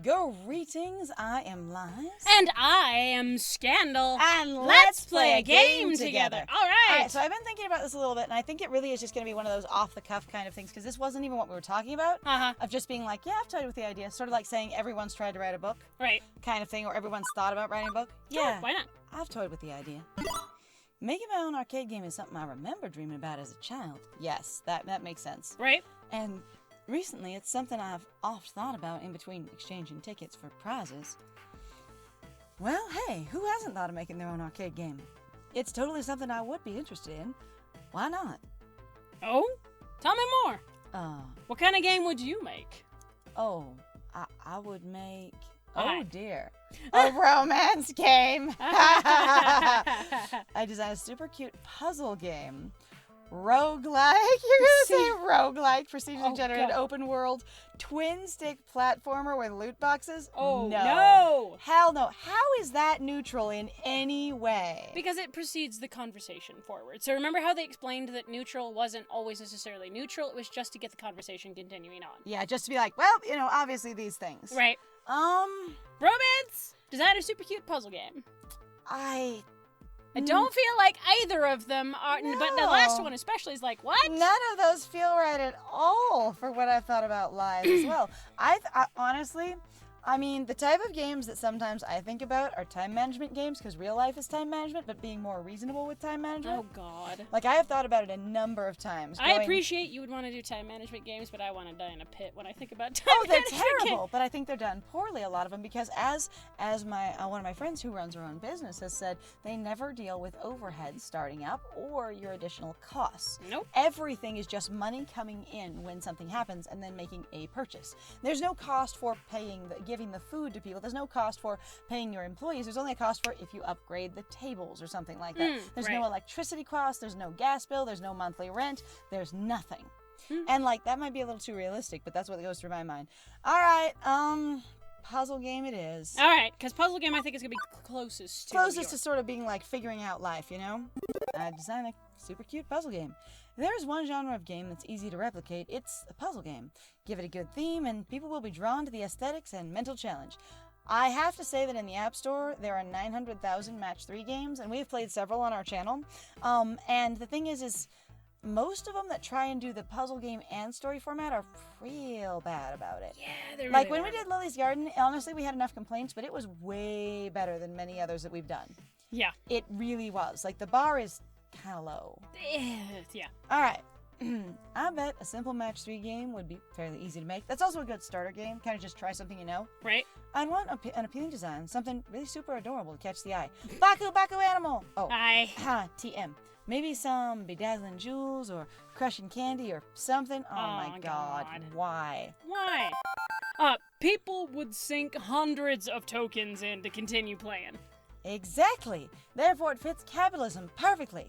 Greetings, I am Lies. And I am Scandal. And let's play a game together. All right, so I've been thinking about this a little bit, and I think it really is just going to be one of those off-the-cuff kind of things, because this wasn't even what we were talking about, of just being like, yeah, I've toyed with the idea, sort of like saying everyone's tried to write a book, right, kind of thing, or everyone's thought about writing a book. Sure, Yeah, why not? I've toyed with the idea. Making my own arcade game is something I remember dreaming about as a child. Yes, that makes sense. Right. And recently, it's something I've oft thought about in between exchanging tickets for prizes. Well, hey, who hasn't thought of making their own arcade game? It's totally something I would be interested in. Why not? Oh? Tell me more. Uh, What kind of game would you make? oh, I would make... Aye. Oh, dear. A romance game! I designed a super cute puzzle game. Roguelike? You're gonna say roguelike, procedurally generated God. open world, twin stick platformer with loot boxes? Oh, no. no. Hell no. How is that neutral in any way? Because it precedes the conversation forward. So remember how they explained that neutral wasn't always necessarily neutral? It was just to get the conversation continuing on. Yeah, just to be like, well, obviously these things. Right. Romance! Design a super cute puzzle game. I don't feel like either of them are, but the last one especially is like, what? None of those feel right at all for what I've thought about Lies as well. I honestly, the type of games that sometimes I think about are time management games, because real life is time management, but being more reasonable with time management. Oh, God. Like, I have thought about it a number of times. I appreciate you would want to do time management games, but I want to die in a pit when I think about time Oh, they're management terrible, but I think they're done poorly, a lot of them, because as my one of my friends who runs her own business has said, they never deal with overhead starting up or your additional costs. Nope. Everything is just money coming in when something happens and then making a purchase. There's no cost for giving the food to people. There's no cost for paying your employees. There's only a cost for if you upgrade the tables or something like that. There's no electricity cost. There's no gas bill. There's no monthly rent. There's nothing. And that might be a little too realistic, but that's what goes through my mind. All right, puzzle game it is. All right, because puzzle game I think is going to be closest to sort of being like figuring out life, I designed a super cute puzzle game. There's one genre of game that's easy to replicate. It's a puzzle game. Give it a good theme, and people will be drawn to the aesthetics and mental challenge. I have to say that in the App Store, there are 900,000 Match 3 games, and we've played several on our channel. And the thing is most of them that try and do the puzzle game and story format are real bad about it. Yeah, they're like when we did Lily's Garden, honestly, we had enough complaints, but it was way better than many others that we've done. Yeah. It really was. Like, the bar is kind of low. Yeah. All right. I bet a simple Match 3 game would be fairly easy to make. That's also a good starter game. Kind of just try something you know. Right. I'd want an appealing design, something really super adorable to catch the eye. Baku animal! Oh. Aye. TM. Maybe some bedazzling jewels or crushing candy or something. Oh my god. Why? Why? People would sink hundreds of tokens in to continue playing. Exactly. Therefore, it fits capitalism perfectly.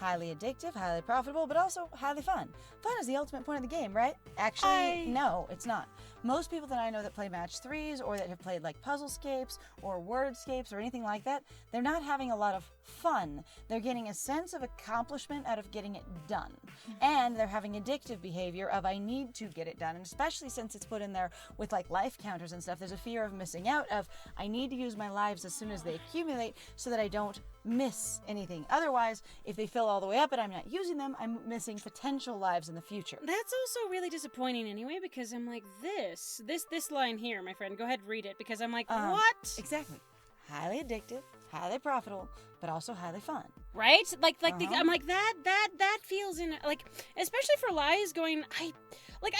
Highly addictive, highly profitable, but also highly fun. Fun is the ultimate point of the game, right? Actually, no, it's not. Most people that I know that play Match 3s or that have played like Puzzlescapes or Wordscapes or anything like that, they're not having a lot of fun. They're getting a sense of accomplishment out of getting it done. And they're having addictive behavior of I need to get it done. And especially since it's put in there with like life counters and stuff, there's a fear of missing out of I need to use my lives as soon as they accumulate so that I don't miss anything. Otherwise, if they fill all the way up and I'm not using them, I'm missing potential lives in the future. That's also really disappointing anyway, because I'm like, this line here, my friend, go ahead and read it, because I'm like, what? Exactly. Highly addictive, highly profitable, but also highly fun. Right? I'm like, that feels in, like, especially for Lies going, I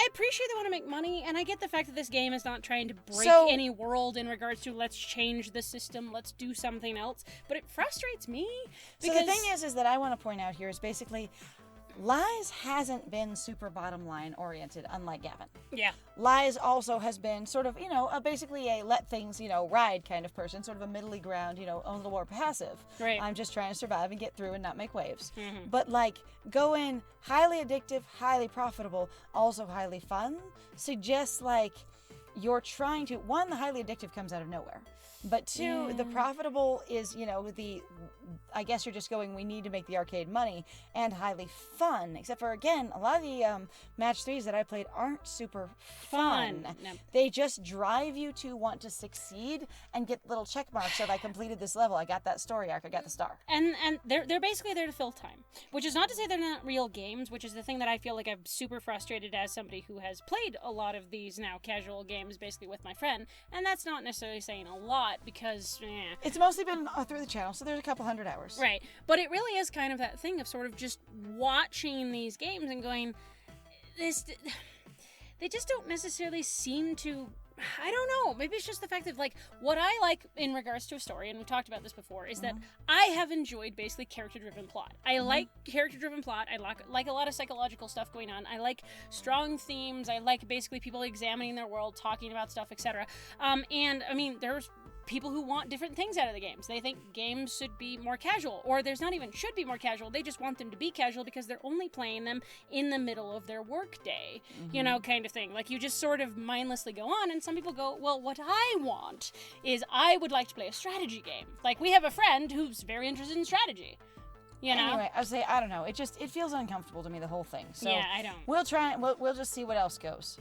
appreciate they want to make money, and I get the fact that this game is not trying to break any world in regards to let's change the system, let's do something else, but it frustrates me. Because so the thing is that I want to point out here is basically Lies hasn't been super bottom line oriented, unlike Gavin. Yeah. Lies also has been sort of, basically a let things, ride kind of person, sort of a middly ground, a little more passive. Right. I'm just trying to survive and get through and not make waves. Mm-hmm. But go in highly addictive, highly profitable, also highly fun, suggests you're trying to, one, the highly addictive comes out of nowhere. But two, the profitable is, I guess you're just going, we need to make the arcade money, and highly fun. Except for, again, a lot of the match 3s that I played aren't super fun. No. They just drive you to want to succeed and get little check marks of, I completed this level, I got that story arc, I got the star. And they're basically there to fill time. Which is not to say they're not real games, which is the thing that I feel like I'm super frustrated as somebody who has played a lot of these now casual games basically with my friend. And that's not necessarily saying a lot because, It's mostly been through the channel, so there's a couple hundred hours. Right. But it really is kind of that thing of sort of just watching these games and going, they just don't necessarily seem to, I don't know, maybe it's just the fact that, like, what I like in regards to a story, and we've talked about this before, is that I have enjoyed basically character-driven plot. I like character-driven plot. I like a lot of psychological stuff going on. I like strong themes. I like basically people examining their world, talking about stuff, etc. And, I mean, there's people who want different things out of the games. They think games should be more casual, or there's not even should be more casual. They just want them to be casual because they're only playing them in the middle of their work day, kind of thing. Like, you just sort of mindlessly go on, and some people go, well, what I want is I would like to play a strategy game. Like, we have a friend who's very interested in strategy. Anyway, I would say, I don't know. It feels uncomfortable to me, the whole thing. So yeah, I don't. We'll try and we'll just see what else goes.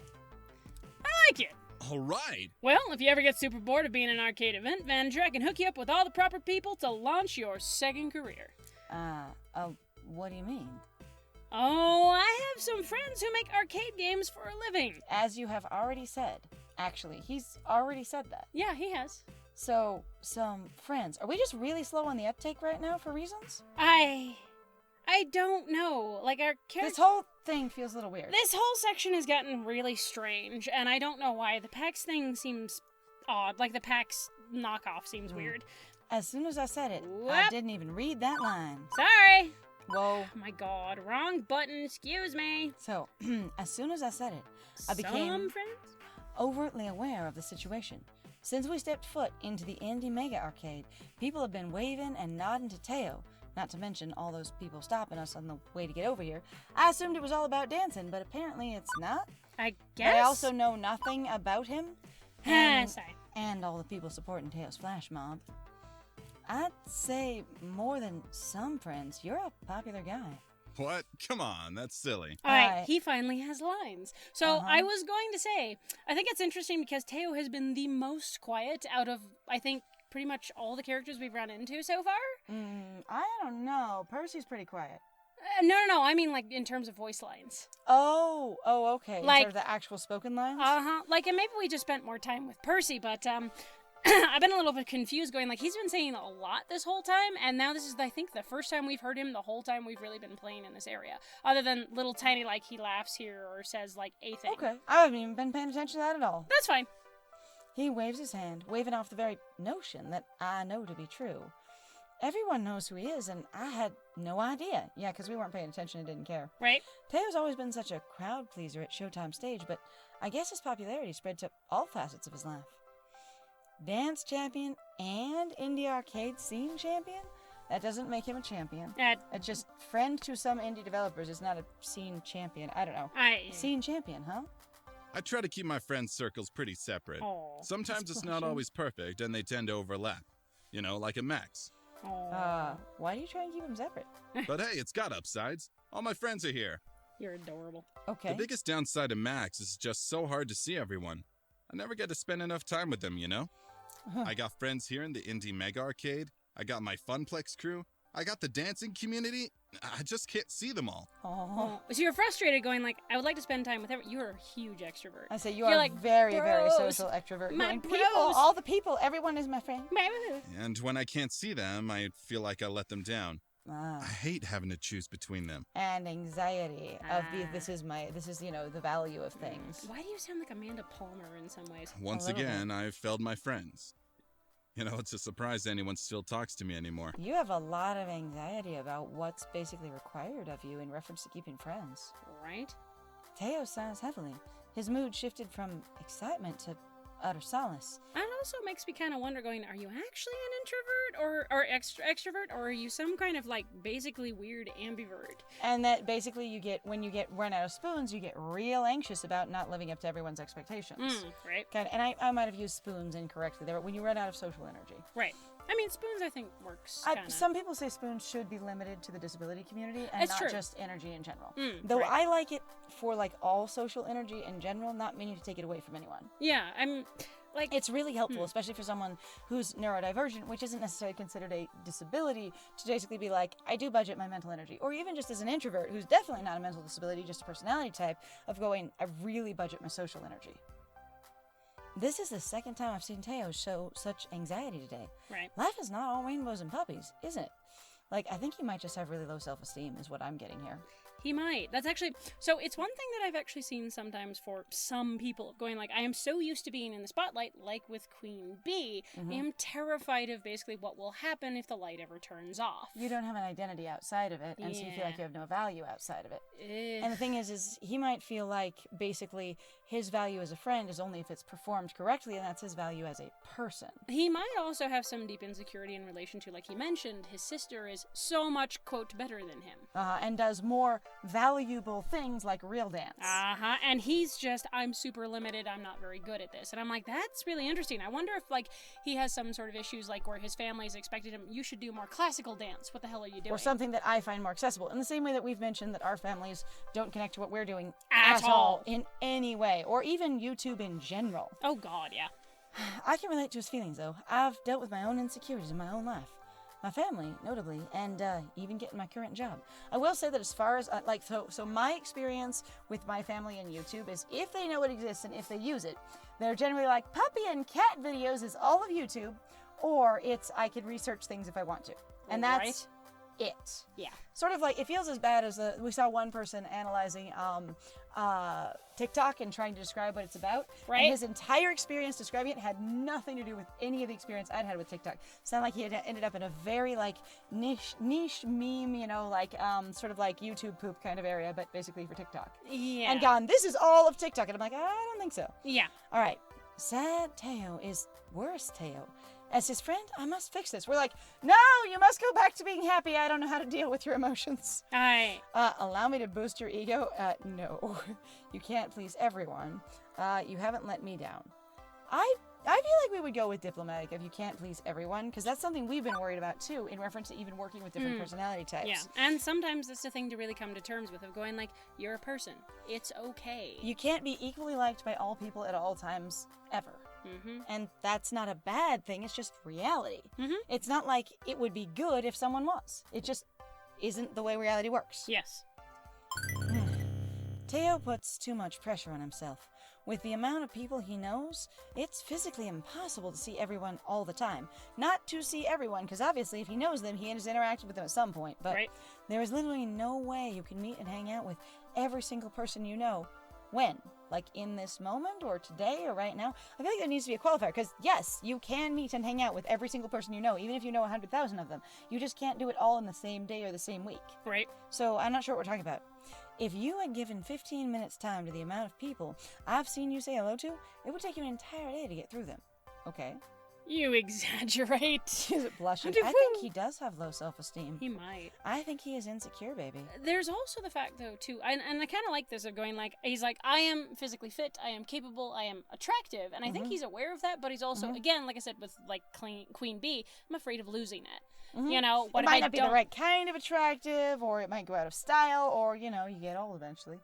I like it. All right. Well, if you ever get super bored of being an arcade event manager, I can hook you up with all the proper people to launch your second career. What do you mean? Oh, I have some friends who make arcade games for a living. As you have already said. Actually, he's already said that. Yeah, he has. So, some friends. Are we just really slow on the uptake right now for reasons? I don't know. Like, our character... This whole thing feels a little weird. This whole section has gotten really strange, and I don't know why. The PAX thing seems odd. Like, the PAX knockoff seems weird. As soon as I said it, Whoop. I didn't even read that line. Sorry! Whoa. Oh my god, wrong button, excuse me. So, as soon as I said it, I became Some friends? overtly aware of the situation. Since we stepped foot into the Indie Mega Arcade, people have been waving and nodding to Teo, not to mention all those people stopping us on the way to get over here. I assumed it was all about dancing, but apparently it's not. I guess. I also know nothing about him. Sorry. And all the people supporting Teo's flash mob. I'd say more than some friends, you're a popular guy. What? Come on, that's silly. Alright, he finally has lines. So I was going to say, I think it's interesting because Teo has been the most quiet out of, I think, pretty much all the characters we've run into so far. I don't know. Percy's pretty quiet. No. I mean, like, in terms of voice lines. Oh, okay. Like, in terms of the actual spoken lines? Like, and maybe we just spent more time with Percy, but, I've been a little bit confused going, like, he's been saying a lot this whole time, and now this is, I think, the first time we've heard him the whole time we've really been playing in this area. Other than little tiny, like, he laughs here or says, like, a thing. Okay. I haven't even been paying attention to that at all. That's fine. He waves his hand, waving off the very notion that I know to be true. Everyone knows who he is, and I had no idea. Yeah, because we weren't paying attention and didn't care. Right. Teo's always been such a crowd pleaser at Showtime stage, but I guess his popularity spread to all facets of his life. Dance champion and indie arcade scene champion? That doesn't make him a champion. It's just friend to some indie developers is not a scene champion. I don't know. Scene champion, huh? I try to keep my friends' circles pretty separate. Aww, sometimes it's not always perfect, and they tend to overlap. You know, like a Max. Why do you try and keep them separate? But hey, it's got upsides. All my friends are here. You're adorable. Okay. The biggest downside of Max is just so hard to see everyone. I never get to spend enough time with them, you know? I got friends here in the Indie Mega Arcade. I got my Funplex crew. I got the dancing community. I just can't see them all. So you're frustrated going like, I would like to spend time with everyone. You're a huge extrovert. I say you're like, very, very social extrovert. My going, people, all the people, everyone is my friend. And when I can't see them, I feel like I let them down. I hate having to choose between them. And anxiety of this is the value of things. Why do you sound like Amanda Palmer in some ways? Once again, I've failed my friends. You know, it's a surprise anyone still talks to me anymore. You have a lot of anxiety about what's basically required of you in reference to keeping friends. Right? Teo sighs heavily. His mood shifted from excitement to utter solace. I don't know also makes me kind of wonder, going, are you actually an introvert or extrovert, or are you some kind of, like, basically weird ambivert? And that basically when you get run out of spoons, you get real anxious about not living up to everyone's expectations. Right. And I might have used spoons incorrectly there, but when you run out of social energy. Right. I mean, spoons, I think, works. Some people say spoons should be limited to the disability community and not just energy in general. Though right. I like it for, like, all social energy in general, not meaning to take it away from anyone. Yeah, I'm like... It's really helpful, especially for someone who's neurodivergent, which isn't necessarily considered a disability, to basically be like, I do budget my mental energy. Or even just as an introvert, who's definitely not a mental disability, just a personality type, of going, I really budget my social energy. This is the second time I've seen Teo show such anxiety today. Right. Life is not all rainbows and puppies, is it? Like, I think he might just have really low self-esteem, is what I'm getting here. He might. That's actually... So it's one thing that I've actually seen sometimes for some people, going like, I am so used to being in the spotlight, like with Queen Bee, I am terrified of basically what will happen if the light ever turns off. You don't have an identity outside of it, and so you feel like you have no value outside of it. And the thing is he might feel like, basically, his value as a friend is only if it's performed correctly, and that's his value as a person. He might also have some deep insecurity in relation to, like he mentioned, his sister is so much, quote, better than him. And does more valuable things like real dance. And he's just, I'm super limited, I'm not very good at this. And I'm like, that's really interesting. I wonder if, like, he has some sort of issues, like, where his family's expected him, you should do more classical dance. What the hell are you doing? Or something that I find more accessible. In the same way that we've mentioned that our families don't connect to what we're doing At all. In any way. Or even YouTube in general. Oh, God, yeah. I can relate to his feelings, though. I've dealt with my own insecurities in my own life. My family, notably, and even getting my current job. I will say that as far as, so my experience with my family and YouTube is if they know it exists and if they use it, they're generally like, puppy and cat videos is all of YouTube, or it's I could research things if I want to. And that's it. Yeah. Sort of like, it feels as bad as we saw one person analyzing TikTok and trying to describe what it's about. Right. And his entire experience describing it had nothing to do with any of the experience I'd had with TikTok. Sounded like he had ended up in a very, like, niche meme, you know, like, sort of like YouTube poop kind of area, but basically for TikTok. Yeah. And gone, this is all of TikTok. And I'm like, I don't think so. Yeah. All right. Sad Teo is worse Teo. As his friend, I must fix this. We're like, no, you must go back to being happy. I don't know how to deal with your emotions. Allow me to boost your ego? No. You can't please everyone. You haven't let me down. I feel like we would go with diplomatic if you can't please everyone, because that's something we've been worried about, too, in reference to even working with different personality types. Yeah, and sometimes that's the thing to really come to terms with, of going like, you're a person. It's okay. You can't be equally liked by all people at all times, ever. And that's not a bad thing, it's just reality. It's not like it would be good if someone was. It just isn't the way reality works. Yes. Teo puts too much pressure on himself. With the amount of people he knows, it's physically impossible to see everyone all the time. Not to see everyone, because obviously if he knows them, he has interacted with them at some point. But there is literally no way you can meet and hang out with every single person you know. When? Like in this moment, or today, or right now? I feel like there needs to be a qualifier, because yes, you can meet and hang out with every single person you know, even if you know 100,000 of them. You just can't do it all in the same day or the same week. Right. So I'm not sure what we're talking about. If you had given 15 minutes time to the amount of people I've seen you say hello to, it would take you an entire day to get through them. Okay. You exaggerate. Is it blushing? I think he does have low self-esteem. He might. I think he is insecure, baby. There's also the fact, though, too, and I kind of like this, of going like, he's like, I am physically fit, I am capable, I am attractive, and I think he's aware of that, but he's also, again, like I said, with like Queen Bee, I'm afraid of losing it. You know, what it might not be the right kind of attractive, or it might go out of style, or, you know, you get old eventually.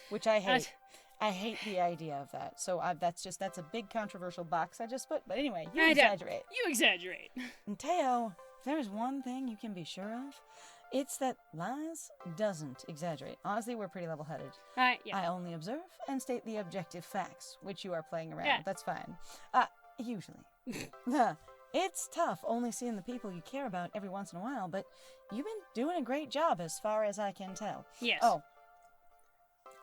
Which I hate. I hate the idea of that. So that's a big controversial box I just put. But anyway, you exaggerate. You exaggerate. And Teo, if there's one thing you can be sure of, it's that Liz doesn't exaggerate. Honestly, we're pretty level-headed. Yeah. I only observe and state the objective facts, which you are playing around. Yeah. That's fine. Usually. It's tough only seeing the people you care about every once in a while, but you've been doing a great job as far as I can tell. Yes. Oh.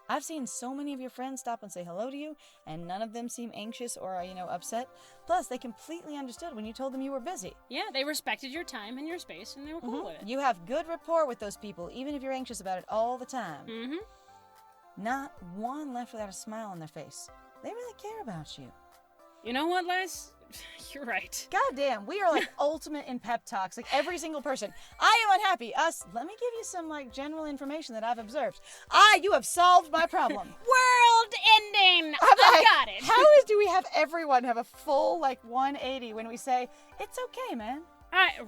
I've seen so many of your friends stop and say hello to you, and none of them seem anxious or, upset. Plus, they completely understood when you told them you were busy. Yeah, they respected your time and your space, and they were cool with it. You have good rapport with those people, even if you're anxious about it all the time. Not one left without a smile on their face. They really care about you. You know what, Les? You're right. God damn, we are like ultimate in pep talks. Like every single person. I am unhappy. Us, let me give you some like general information that I've observed. You have solved my problem. World ending! I got it. Do we have everyone have a full like 180 when we say, it's okay, man?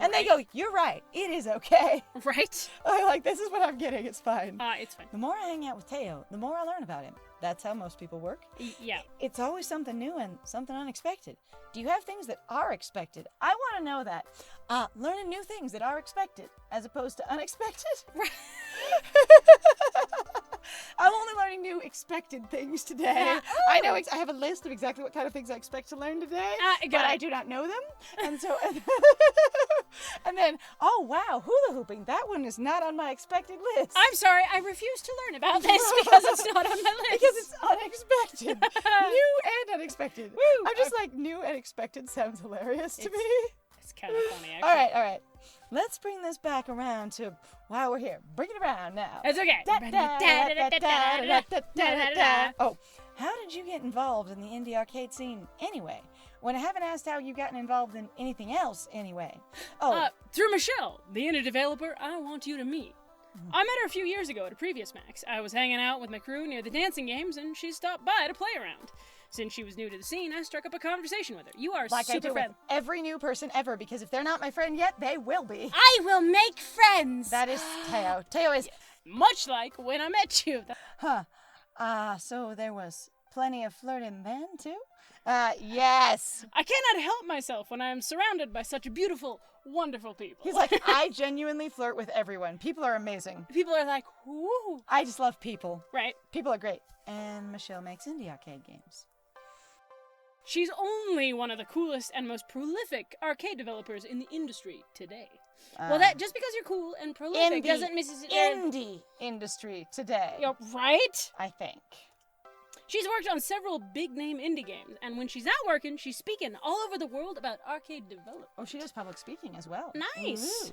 And they go, you're right. It is okay. Right? I'm like, this is what I'm getting. It's fine. It's fine. The more I hang out with Teo, the more I learn about him. That's how most people work. Yeah. It's always something new and something unexpected. Do you have things that are expected? I want to know that. Learning new things that are expected as opposed to unexpected. Right. I'm only learning new expected things today. I know I have a list of exactly what kind of things I expect to learn today, but I do not know them. And so, and then, oh wow, hula hooping. That one is not on my expected list. I'm sorry, I refuse to learn about this because it's not on my list. Because it's unexpected. New and unexpected. Woo! I'm just like, new and expected sounds hilarious to me. It's kind of funny, actually. All right. Let's bring this back around to why we're here. Bring it around now. It's okay. Oh, how did you get involved in the indie arcade scene anyway? When I haven't asked how you've gotten involved in anything else anyway. Through Michelle, the indie developer I want you to meet. I met her a few years ago at a previous Max. I was hanging out with my crew near the dancing games, and she stopped by to play around. Since she was new to the scene, I struck up a conversation with her. You are like super I do friend. with every new person ever, because if they're not my friend yet, they will be. I will make friends. That is Teo. Teo is much like when I met you. So there was plenty of flirting then too? Yes. I cannot help myself when I am surrounded by such beautiful, wonderful people. He's like, I genuinely flirt with everyone. People are amazing. People are like, whoo. I just love people. Right. People are great. And Michelle makes indie arcade games. She's only one of the coolest and most prolific arcade developers in the industry today. Well, that just because you're cool and prolific doesn't indie industry today. You're right? I think. She's worked on several big-name indie games, and when she's not working, she's speaking all over the world about arcade development. Oh, she does public speaking as well. Nice. Ooh.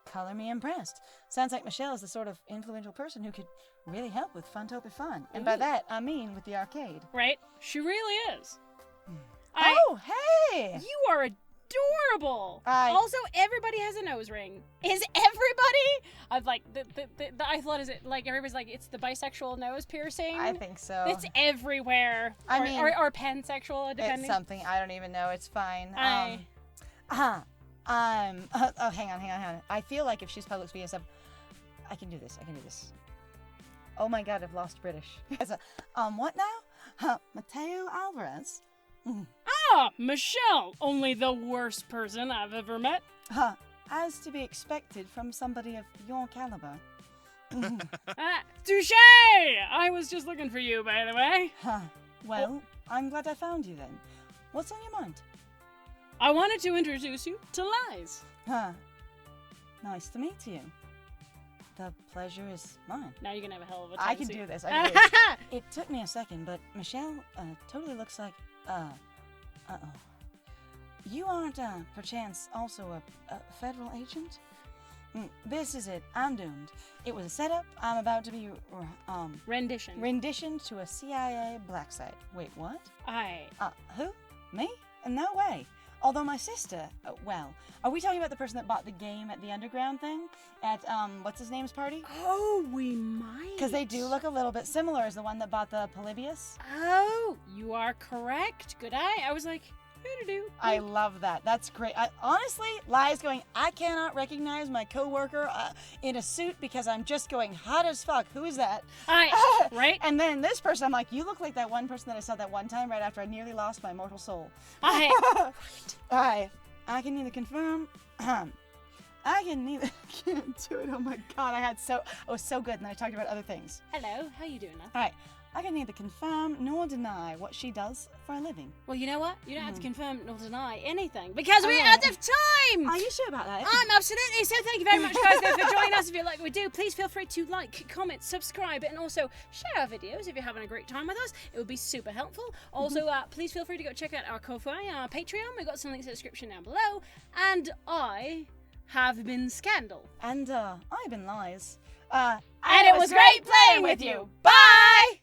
Color me impressed. Sounds like Michelle is the sort of influential person who could really help with Funtopia Fun. And by that, I mean with the arcade. Right? She really is. Oh, hey! You are adorable! Also, everybody has a nose ring. Is everybody? I've like, I thought, is it like, everybody's like, it's the bisexual nose piercing? I think so. It's everywhere. Or pansexual, depending. It's something, I don't even know, it's fine. Oh, hang on. I feel like if she's public speaking stuff, I can do this. Oh my god, I've lost British. What now? Mateo Alvarez. Michelle, only the worst person I've ever met. As to be expected from somebody of your caliber. Touche! I was just looking for you, by the way. Well, I'm glad I found you then. What's on your mind? I wanted to introduce you to Lies. Nice to meet you. The pleasure is mine. Now you're gonna have a hell of a time. I can do this. It took me a second, but Michelle totally looks like, You aren't, perchance, also a federal agent? This is it. I'm doomed. It was a setup. I'm about to be, renditioned to a CIA black site. Wait, what? Who? Me? No way. Although my sister, well, are we talking about the person that bought the game at the underground thing? At, what's his name's party? Oh, we might. Because they do look a little bit similar as the one that bought the Polybius. Oh, you are correct. Good eye. I was like, doo-doo-doo. I love that. That's great. Honestly, Lia's going, I cannot recognize my coworker in a suit because I'm just going hot as fuck. Who is that? Right? And then this person, I'm like, you look like that one person that I saw that one time right after I nearly lost my mortal soul. Right. I can neither confirm. I can't do it. Oh my god, I was so good, and then I talked about other things. Hello, how you doing now? All right. I can neither confirm nor deny what she does for a living. Well, you know what? You don't have to confirm nor deny anything because we're out of time! Are you sure about that? Absolutely. So thank you very much, guys, for joining us. If you like what we do, please feel free to like, comment, subscribe, and also share our videos if you're having a great time with us. It would be super helpful. Also, please feel free to go check out our Ko-Fi, our Patreon. We've got some links in the description down below. And I have been Scandal. And I've been Lies. And it was great playing with you. Bye!